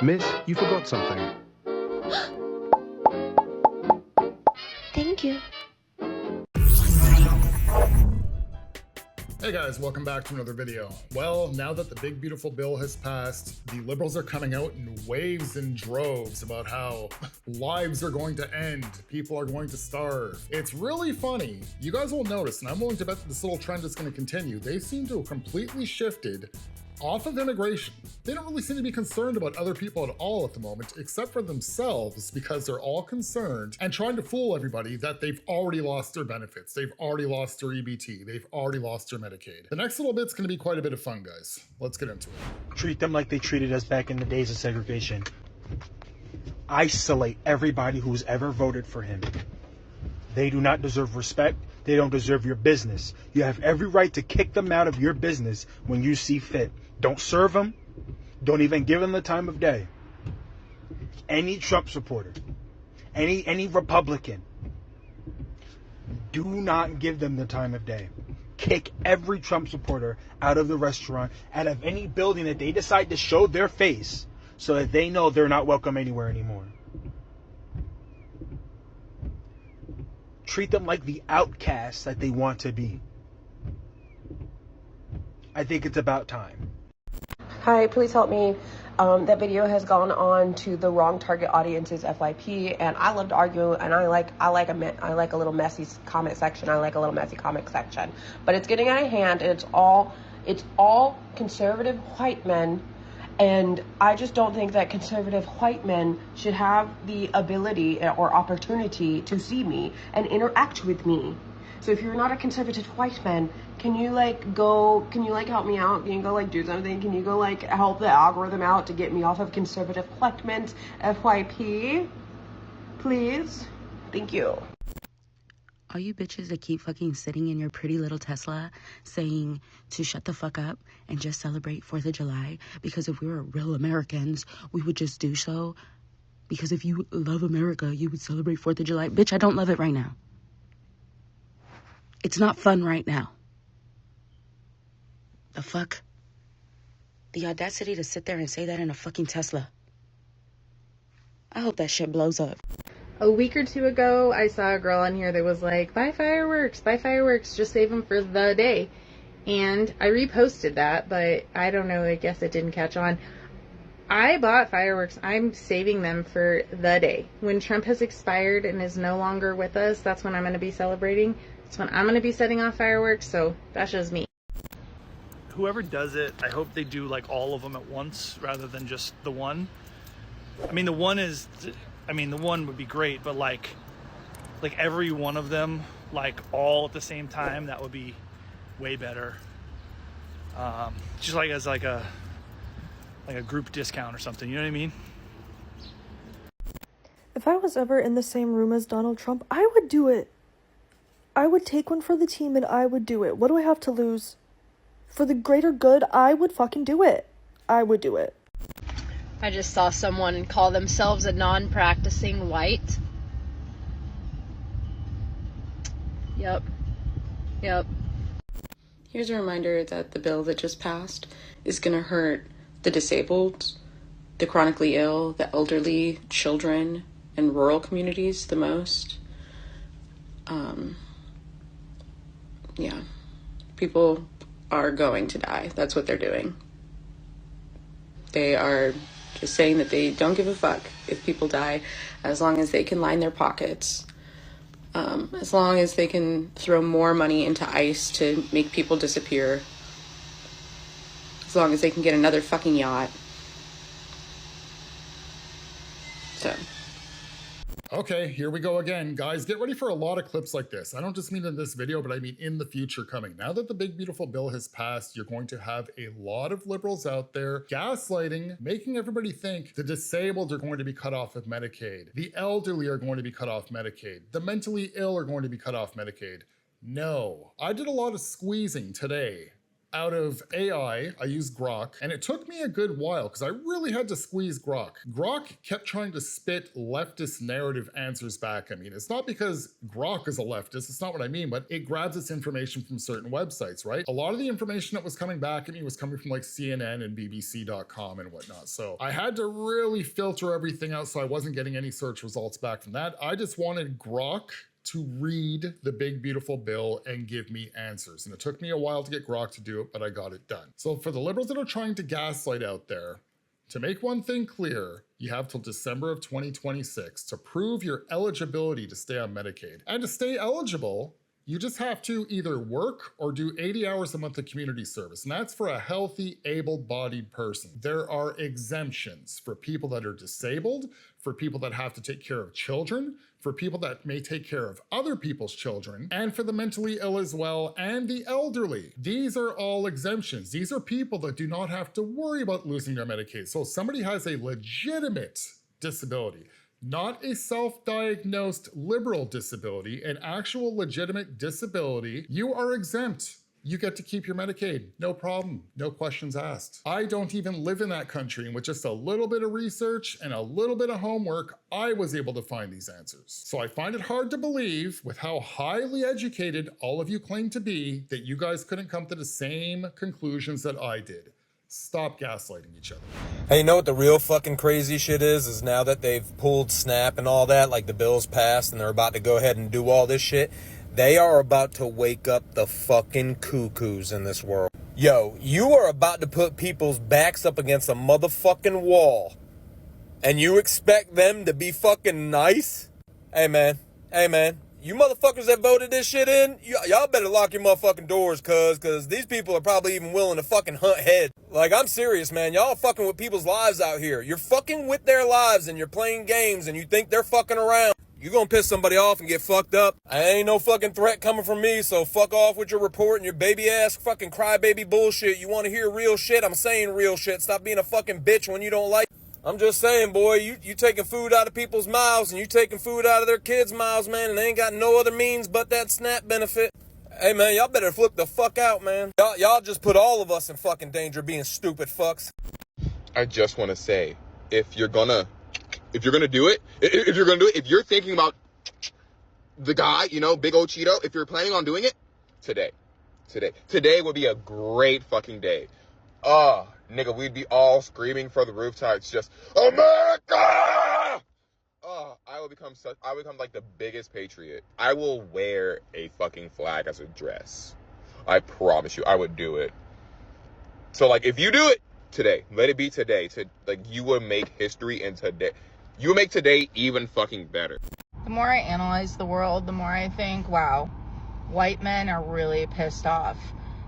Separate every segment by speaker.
Speaker 1: Miss, you forgot something.
Speaker 2: Thank you.
Speaker 3: Hey guys, welcome back to another video. Well, now that the big beautiful bill has passed, the liberals are coming out in waves and droves about how lives are going to end, people are going to starve. It's really funny. You guys will notice, and I'm willing to bet that this little trend is going to continue. They seem to have completely shifted off of immigration. They don't really seem to be concerned about other people at all at the moment, except for themselves, because they're all concerned and trying to fool everybody that they've already lost their benefits, they've already lost their EBT, they've already lost their Medicaid. The next little bit's gonna be quite a bit of fun, guys. Let's get into it.
Speaker 4: Treat them like they treated us back in the days of segregation. Isolate everybody who's ever voted for him. They do not deserve respect. They don't deserve your business. You have every right to kick them out of your business when you see fit. Don't serve them. Don't even give them the time of day. Any Trump supporter, any Republican, do not give them the time of day. Kick every Trump supporter out of the restaurant, out of any building that they decide to show their face so that they know they're not welcome anywhere anymore. Treat them like the outcasts that they want to be. I think it's about time.
Speaker 5: Hi, please help me. That video has gone on to the wrong target audience's FYP, and I love to argue, and I like a little messy comment section. I like a little messy comic section, but it's getting out of hand, and it's all conservative white men, and I just don't think that conservative white men should have the ability or opportunity to see me and interact with me. So if you're not a conservative white man, can you help me out? Can you go do something? Can you go help the algorithm out to get me off of conservative white men's FYP? Please? Thank you.
Speaker 6: All you bitches that keep fucking sitting in your pretty little Tesla saying to shut the fuck up and just celebrate 4th of July, because if we were real Americans, we would just do so. Because if you love America, you would celebrate 4th of July. Bitch, I don't love it right now. It's not fun right now. The fuck? The audacity to sit there and say that in a fucking Tesla. I hope that shit blows up.
Speaker 7: A week or two ago, I saw a girl on here that was like, buy fireworks, just save them for the day. And I reposted that, but I don't know, I guess it didn't catch on. I bought fireworks. I'm saving them for the day. When Trump has expired and is no longer with us, that's when I'm going to be celebrating. That's when I'm going to be setting off fireworks, so that's just me.
Speaker 8: Whoever does it, I hope they do all of them at once rather than just the one. I mean, the one would be great, but like every one of them, all at the same time, that would be way better. Just as a group discount or something, you know what I mean?
Speaker 9: If I was ever in the same room as Donald Trump, I would do it. I would take one for the team and I would do it. What do I have to lose? For the greater good, I would fucking do it. I would do it.
Speaker 10: I just saw someone call themselves a non-practicing white. Yep.
Speaker 6: Here's a reminder that the bill that just passed is going to hurt the disabled, the chronically ill, the elderly, children, and rural communities the most. Yeah. People are going to die. That's what they're doing. They are just saying that they don't give a fuck if people die, as long as they can line their pockets, as long as they can throw more money into ICE to make people disappear, as long as they can get another fucking yacht. So.
Speaker 3: Okay, here we go again. Guys, get ready for a lot of clips like this. I don't just mean in this video, but I mean in the future coming. Now that the big beautiful bill has passed, you're going to have a lot of liberals out there gaslighting, making everybody think the disabled are going to be cut off of Medicaid, the elderly are going to be cut off Medicaid, the mentally ill are going to be cut off Medicaid. No, I did a lot of squeezing today out of AI, I used Grok, and it took me a good while because I really had to squeeze Grok. Grok kept trying to spit leftist narrative answers back at me. And it's not because Grok is a leftist, it's not what I mean, but it grabs its information from certain websites, right? A lot of the information that was coming back at me was coming from like CNN and BBC.com and whatnot. So I had to really filter everything out so I wasn't getting any search results back from that. I just wanted Grok to read the big beautiful bill and give me answers. And it took me a while to get Grok to do it, but I got it done. So for the liberals that are trying to gaslight out there, to make one thing clear, you have till December of 2026 to prove your eligibility to stay on Medicaid. And to stay eligible, you just have to either work or do 80 hours a month of community service, and that's for a healthy, able-bodied person. There are exemptions for people that are disabled, for people that have to take care of children, for people that may take care of other people's children, and for the mentally ill as well, and the elderly. These are all exemptions. These are people that do not have to worry about losing their Medicaid. So if somebody has a legitimate disability, not a self-diagnosed liberal disability, an actual legitimate disability, you are exempt. You get to keep your Medicaid, no problem, no questions asked. I don't even live in that country, and with just a little bit of research and a little bit of homework, I was able to find these answers. So I find it hard to believe, with how highly educated all of you claim to be, that you guys couldn't come to the same conclusions that I did. Stop gaslighting each other.
Speaker 1: Hey, you know what the real fucking crazy shit is now that they've pulled SNAP and all that, like the bill's passed and they're about to go ahead and do all this shit, they are about to wake up the fucking cuckoos in this world. Yo, you are about to put people's backs up against a motherfucking wall, and you expect them to be fucking nice? Hey man, you motherfuckers that voted this shit in, y'all better lock your motherfucking doors, cause these people are probably even willing to fucking hunt head. Like, I'm serious, man. Y'all fucking with people's lives out here. You're fucking with their lives and you're playing games and you think they're fucking around. You're gonna piss somebody off and get fucked up. I ain't no fucking threat coming from me, so fuck off with your report and your baby ass fucking crybaby bullshit. You wanna hear real shit? I'm saying real shit. Stop being a fucking bitch when you don't like it. I'm just saying, boy, you taking food out of people's mouths and you taking food out of their kids' mouths, man, and they ain't got no other means but that SNAP benefit. Hey, man, y'all better flip the fuck out, man. Y'all just put all of us in fucking danger being stupid fucks.
Speaker 11: I just want to say, if you're gonna do it, if you're thinking about the guy, you know, big old Cheeto, if you're planning on doing it, today would be a great fucking day. Nigga, we'd be all screaming from the rooftops, just America! I will become like the biggest patriot. I will wear a fucking flag as a dress. I promise you, I would do it. So, like, if you do it today, let it be today. You will make history, and today, you will make today even fucking better.
Speaker 7: The more I analyze the world, the more I think, wow, white men are really pissed off.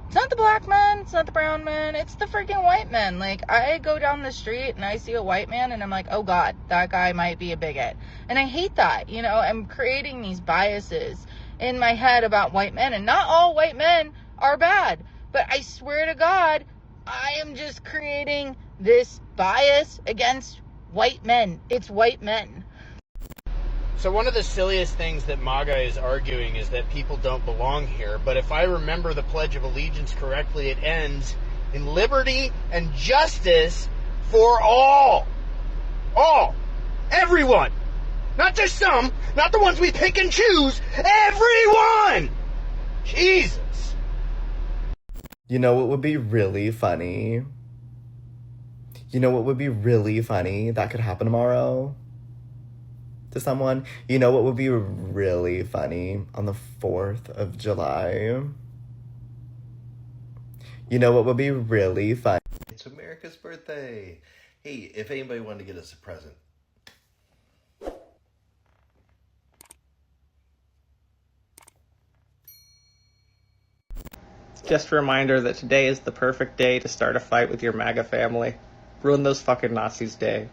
Speaker 7: It's not the black men, it's not the brown men, it's the freaking white men. Like, I go down the street and I see a white man and I'm like, oh God, that guy might be a bigot. And I hate that, you know, I'm creating these biases in my head about white men. And not all white men are bad, but I swear to God, I am just creating this bias against white men. It's white men.
Speaker 12: So one of the silliest things that MAGA is arguing is that people don't belong here. But if I remember the Pledge of Allegiance correctly, it ends in liberty and justice for all. All. Everyone. Not just some. Not the ones we pick and choose. Everyone! Jesus.
Speaker 13: You know what would be really funny? That could happen tomorrow? To someone. You know what would be really funny on the 4th of July? You know what would be really funny?
Speaker 14: It's America's birthday. Hey, if anybody wanted to get us a present.
Speaker 15: Just a reminder that today is the perfect day to start a fight with your MAGA family. Ruin those fucking Nazis' day.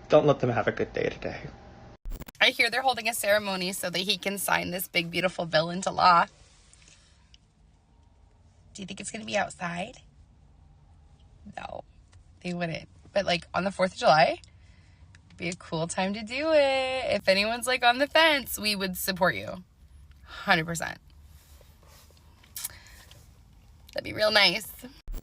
Speaker 15: Don't let them have a good day today.
Speaker 16: I hear they're holding a ceremony so that he can sign this big, beautiful bill into law. Do you think it's going to be outside? No, they wouldn't. But, like, on the 4th of July, it'd be a cool time to do it. If anyone's, like, on the fence, we would support you. 100%. That'd be real nice.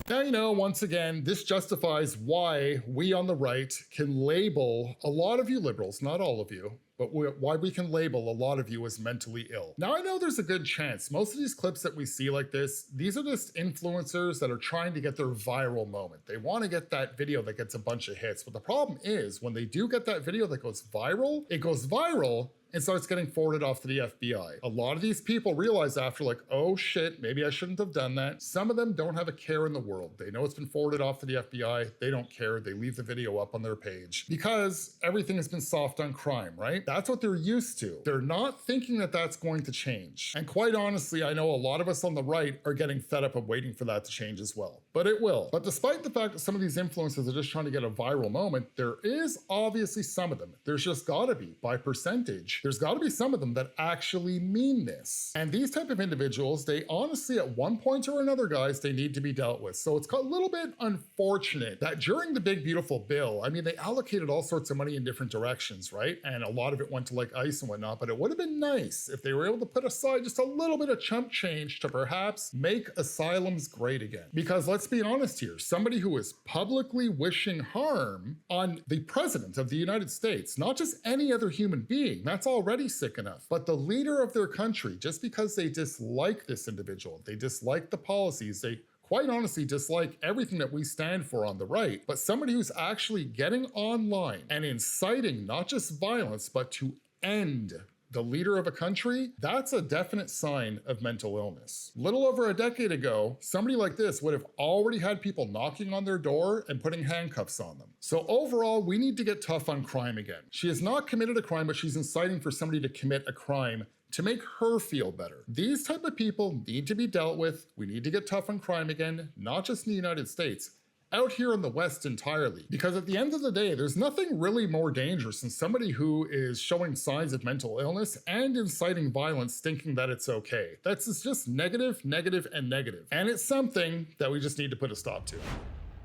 Speaker 3: Now, you know, once again, this justifies why we on the right can label a lot of you liberals, not all of you, but why we can label a lot of you as mentally ill. Now, I know there's a good chance most of these clips that we see like this, these are just influencers that are trying to get their viral moment. They want to get that video that gets a bunch of hits. But the problem is when they do get that video that goes viral, it goes viral and starts getting forwarded off to the FBI. A lot of these people realize after, like, oh shit, maybe I shouldn't have done that. Some of them don't have a care in the world. They know it's been forwarded off to the FBI. They don't care. They leave the video up on their page because everything has been soft on crime, right? That's what they're used to. They're not thinking that that's going to change. And quite honestly, I know a lot of us on the right are getting fed up of waiting for that to change as well. But it will. But despite the fact that some of these influencers are just trying to get a viral moment, there is obviously some of them. There's just gotta be, by percentage, there's got to be some of them that actually mean this. And these type of individuals, they honestly at one point or another, guys, they need to be dealt with. So it's a little bit unfortunate that during the big beautiful bill, I mean, they allocated all sorts of money in different directions, right? And a lot of it went to like ICE and whatnot, but it would have been nice if they were able to put aside just a little bit of chump change to perhaps make asylums great again. Because let's be honest here, somebody who is publicly wishing harm on the president of the United States, not just any other human being, that's already sick enough. But the leader of their country, just because they dislike this individual, they dislike the policies, they quite honestly dislike everything that we stand for on the right, but somebody who's actually getting online and inciting not just violence, but to end the leader of a country, that's a definite sign of mental illness. Little over a decade ago, somebody like this would have already had people knocking on their door and putting handcuffs on them. So overall, we need to get tough on crime again. She has not committed a crime, but she's inciting for somebody to commit a crime to make her feel better. These type of people need to be dealt with. We need to get tough on crime again, not just in the United States, out here in the West entirely. Because at the end of the day, there's nothing really more dangerous than somebody who is showing signs of mental illness and inciting violence thinking that it's okay. That's just negative, negative, and negative. And it's something that we just need to put a stop to.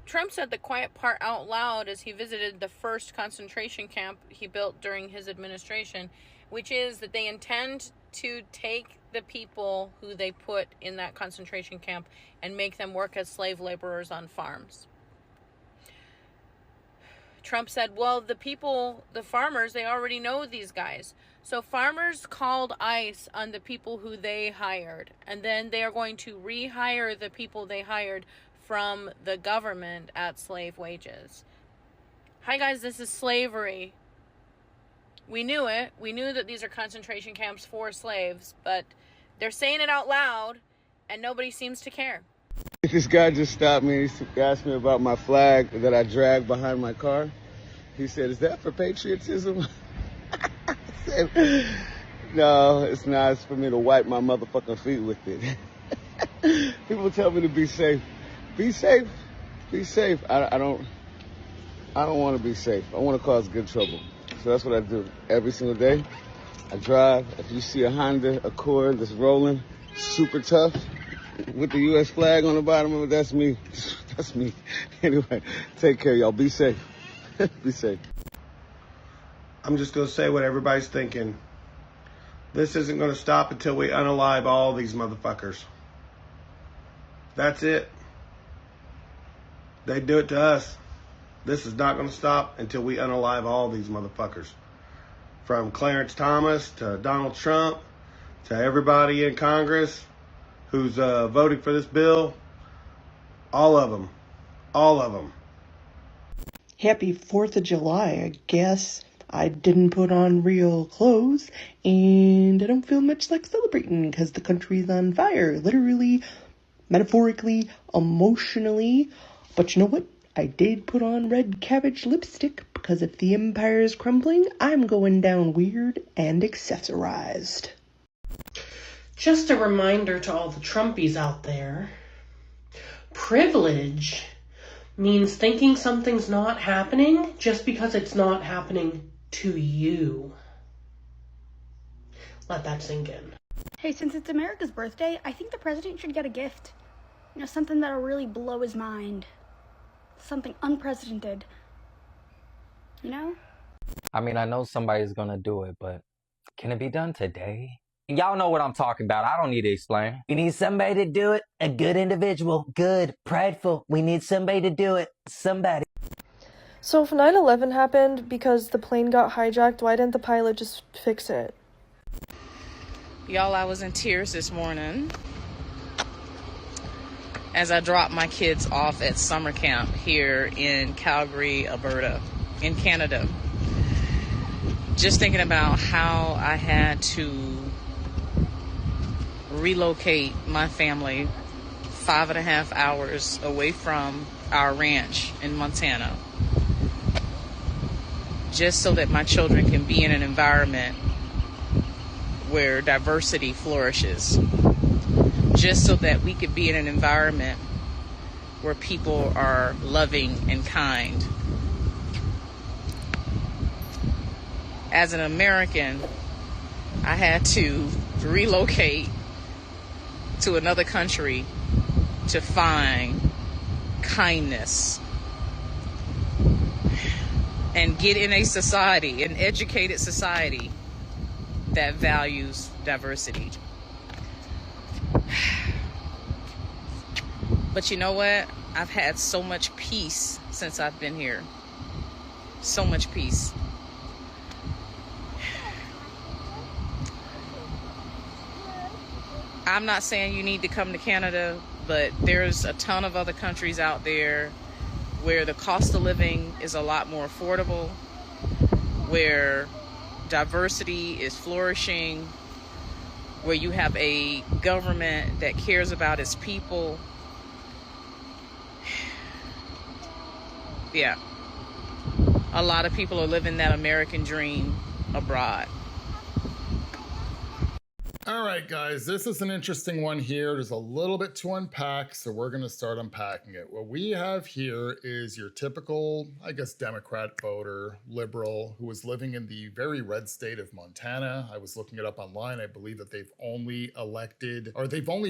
Speaker 17: Trump said the quiet part out loud as he visited the first concentration camp he built during his administration, which is that they intend to take the people who they put in that concentration camp and make them work as slave laborers on farms. Trump said, well, the farmers, they already know these guys. So farmers called ICE on the people who they hired, and then they are going to rehire the people they hired from the government at slave wages. Hi guys, this is slavery. We knew it. We knew that these are concentration camps for slaves, but they're saying it out loud and nobody seems to care.
Speaker 18: This guy just stopped me. He asked me about my flag that I drag behind my car. He said, is that for patriotism? I said, no, it's not. It's for me to wipe my motherfucking feet with it. People tell me to be safe. Be safe. Be safe. I don't want to be safe. I want to cause good trouble. So that's what I do every single day. I drive. If you see a Honda Accord that's rolling, super tough, with the U.S. flag on the bottom of it, that's me. That's me. Anyway, take care, y'all. Be safe. Be safe.
Speaker 19: I'm just going to say what everybody's thinking. This isn't going to stop until we unalive all these motherfuckers. That's it. They do it to us. This is not going to stop until we unalive all these motherfuckers. From Clarence Thomas to Donald Trump to everybody in Congress who's voting for this bill. All of them. All of them.
Speaker 20: Happy 4th of July, I guess. I didn't put on real clothes, and I don't feel much like celebrating because the country's on fire. Literally, metaphorically, emotionally. But you know what? I did put on red cabbage lipstick because if the empire is crumbling, I'm going down weird and accessorized.
Speaker 21: Just a reminder to all the Trumpies out there. Privilege means thinking something's not happening just because it's not happening to you. Let that sink in.
Speaker 22: Hey, since it's America's birthday, I think the president should get a gift. You know, something that'll really blow his mind. Something unprecedented. You know?
Speaker 23: I mean, I know somebody's gonna do it, but can it be done today?
Speaker 2: Y'all know what I'm talking about. I don't need to explain. We need somebody to do it. A good individual. Good. Prideful. We need somebody to do it. Somebody.
Speaker 9: So if 9/11 happened because the plane got hijacked, why didn't the pilot just fix it?
Speaker 4: Y'all, I was in tears this morning as I dropped my kids off at summer camp here in Calgary, Alberta, in Canada. Just thinking about how I had to relocate my family 5.5 hours away from our ranch in Montana, just so that my children can be in an environment where diversity flourishes, just so that we could be in an environment where people are loving and kind. As an American, I had to relocate to another country to find kindness and get in a society, an educated society that values diversity. But you know what? I've had so much peace since I've been here. So much peace. I'm not saying you need to come to Canada, but there's a ton of other countries out there where the cost of living is a lot more affordable, where diversity is flourishing, where you have a government that cares about its people. Yeah. A lot of people are living that American dream abroad.
Speaker 3: All right, guys, this is an interesting one here. There's a little bit to unpack, so we're going to start unpacking it. What we have here is your typical, I guess, Democrat voter, liberal, who is living in the very red state of Montana. I was looking it up online. I believe that they've only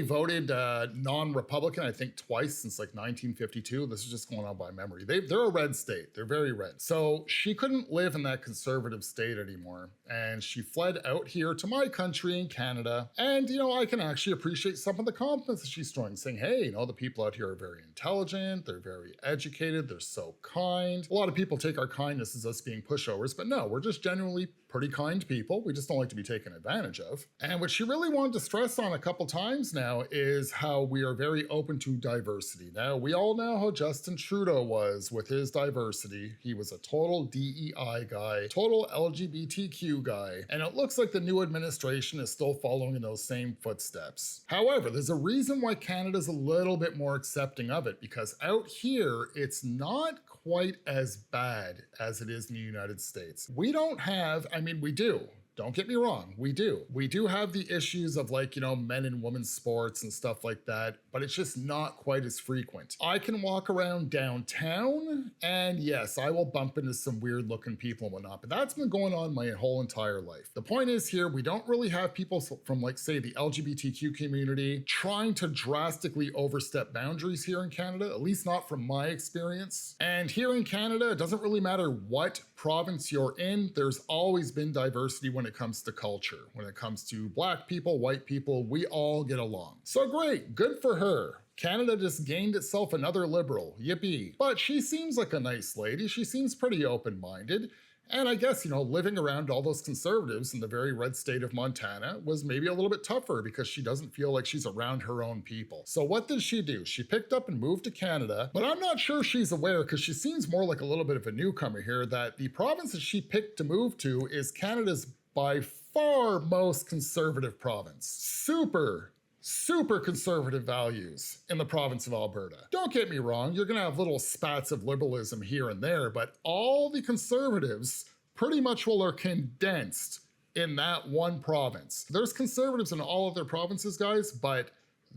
Speaker 3: voted non-Republican, I think, twice since like 1952. This is just going on by memory. They're a red state. They're very red. So she couldn't live in that conservative state anymore, and she fled out here to my country in Canada. And, you know, I can actually appreciate some of the compliments that she's throwing, saying, hey, you know, the people out here are very intelligent, they're very educated, they're so kind. A lot of people take our kindness as us being pushovers, but no, we're just genuinely pretty kind people. We just don't like to be taken advantage of. And what she really wanted to stress on a couple times now is how we are very open to diversity. Now, we all know how Justin Trudeau was with his diversity. He was a total DEI guy, total LGBTQ guy, and it looks like the new administration is still following in those same footsteps. However, there's a reason why Canada's a little bit more accepting of it, because out here, it's not quite as bad as it is in the United States. We don't have, I mean, we do. Don't get me wrong, we do. We do have the issues of, like, you know, men and women's sports and stuff like that, but it's just not quite as frequent. I can walk around downtown and yes, I will bump into some weird looking people and whatnot, but that's been going on my whole entire life. The point is here, we don't really have people from, like, say, the LGBTQ community trying to drastically overstep boundaries here in Canada, at least not from my experience. And here in Canada, it doesn't really matter what province you're in, there's always been diversity when it comes to culture. When it comes to black people, white people, we all get along. So great, good for her. Canada just gained itself another liberal, yippee. But she seems like a nice lady, she seems pretty open-minded. And I guess, you know, living around all those conservatives in the very red state of Montana was maybe a little bit tougher because she doesn't feel like she's around her own people. So what did she do? She picked up and moved to Canada, but I'm not sure she's aware, because she seems more like a little bit of a newcomer here, that the province that she picked to move to is Canada's by far most conservative province. Super conservative values in the province of Alberta. Don't get me wrong, you're gonna have little spats of liberalism here and there, but all the conservatives pretty much are condensed in that one province. There's conservatives in all of their provinces, guys, but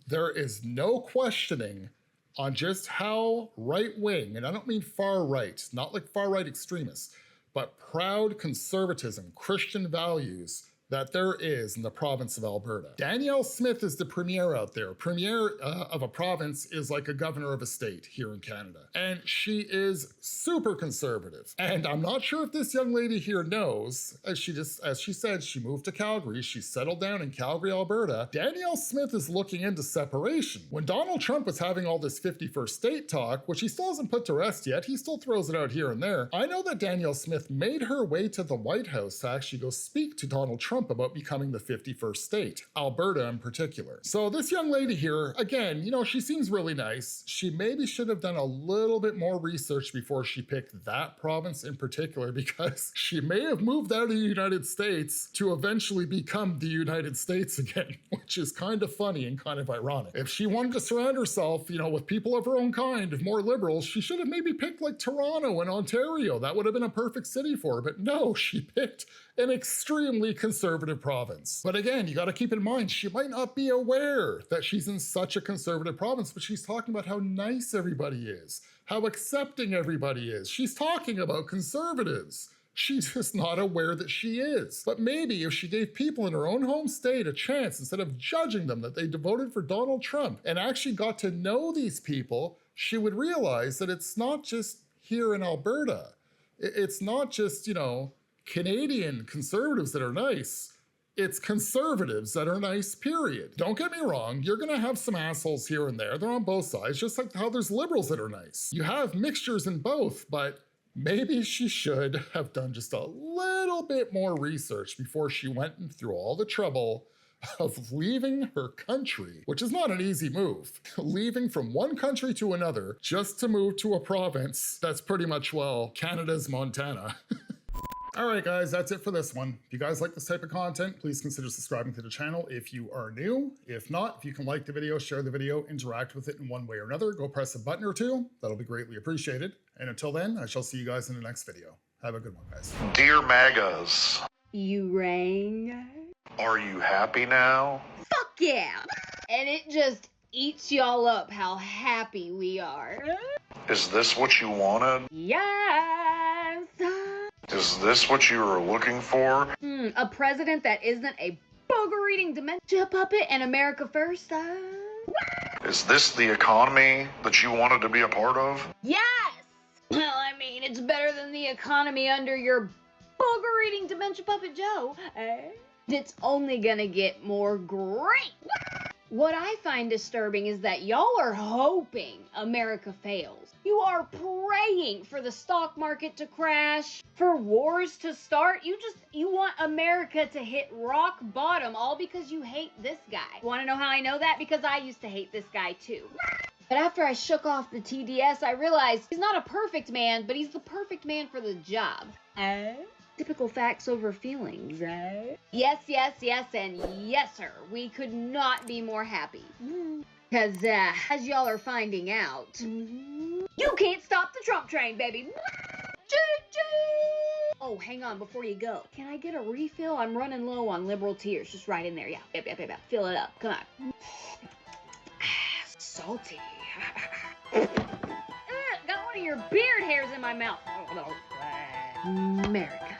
Speaker 3: there is no questioning on just how right-wing, and I don't mean far right, not like far right extremists, but proud conservatism, Christian values that there is in the province of Alberta. Danielle Smith is the premier out there. Premier of a province is like a governor of a state here in Canada. And she is super conservative. And I'm not sure if this young lady here knows, as she said, she moved to Calgary, she settled down in Calgary, Alberta. Danielle Smith is looking into separation. When Donald Trump was having all this 51st state talk, which he still hasn't put to rest yet, he still throws it out here and there. I know that Danielle Smith made her way to the White House to actually go speak to Donald Trump about becoming the 51st state, Alberta in particular. So this young lady here, again, you know, she seems really nice. She maybe should have done a little bit more research before she picked that province in particular, because she may have moved out of the United States to eventually become the United States again, which is kind of funny and kind of ironic. If she wanted to surround herself, you know, with people of her own kind, of more liberals, she should have maybe picked like Toronto and Ontario. That would have been a perfect city for her, but no, she picked an extremely conservative province. But again, you got to keep in mind, she might not be aware that she's in such a conservative province, but she's talking about how nice everybody is, how accepting everybody is. She's talking about conservatives. She's just not aware that she is. But maybe if she gave people in her own home state a chance, instead of judging them that they voted for Donald Trump, and actually got to know these people, she would realize that it's not just here in Alberta. It's not just, you know, Canadian conservatives that are nice. It's conservatives that are nice, period. Don't get me wrong, you're gonna have some assholes here and there. They're on both sides, just like how there's liberals that are nice. You have mixtures in both, but maybe she should have done just a little bit more research before she went through all the trouble of leaving her country, which is not an easy move. Leaving from one country to another just to move to a province that's pretty much, well, Canada's Montana. All right, guys, that's it for this one. If you guys like this type of content, please consider subscribing to the channel if you are new. If not, if you can like the video, share the video, interact with it in one way or another, go press a button or two. That'll be greatly appreciated. And until then, I shall see you guys in the next video. Have a good one, guys.
Speaker 5: Dear MAGAs,
Speaker 8: You rang?
Speaker 5: are you happy now?
Speaker 8: Fuck yeah! And it just eats y'all up how happy we are.
Speaker 5: Is this what you wanted?
Speaker 8: Yes!
Speaker 5: Is this what you were looking for?
Speaker 8: A president that isn't a booger-eating dementia puppet and America first.
Speaker 5: Is this the economy that you wanted to be a part of?
Speaker 8: Yes! Well, I mean, it's better than the economy under your booger-eating dementia puppet Joe. It's only gonna get more great. What I find disturbing is that y'all are hoping America fails. You are praying for the stock market to crash, for wars to start. You want America to hit rock bottom all because you hate this guy. Want to know how I know that? Because I used to hate this guy too. But after I shook off the TDS, I realized he's not a perfect man, but he's the perfect man for the job. Typical facts over feelings, Yes, yes, yes, and yes, sir. We could not be more happy. Because, as y'all are finding out, you can't stop the Trump train, baby. Oh, hang on before you go. Can I get a refill? I'm running low on liberal tears. Just right in there. Yeah, yep. Fill it up. Come on. Salty. Got one of your beard hairs in my mouth. America.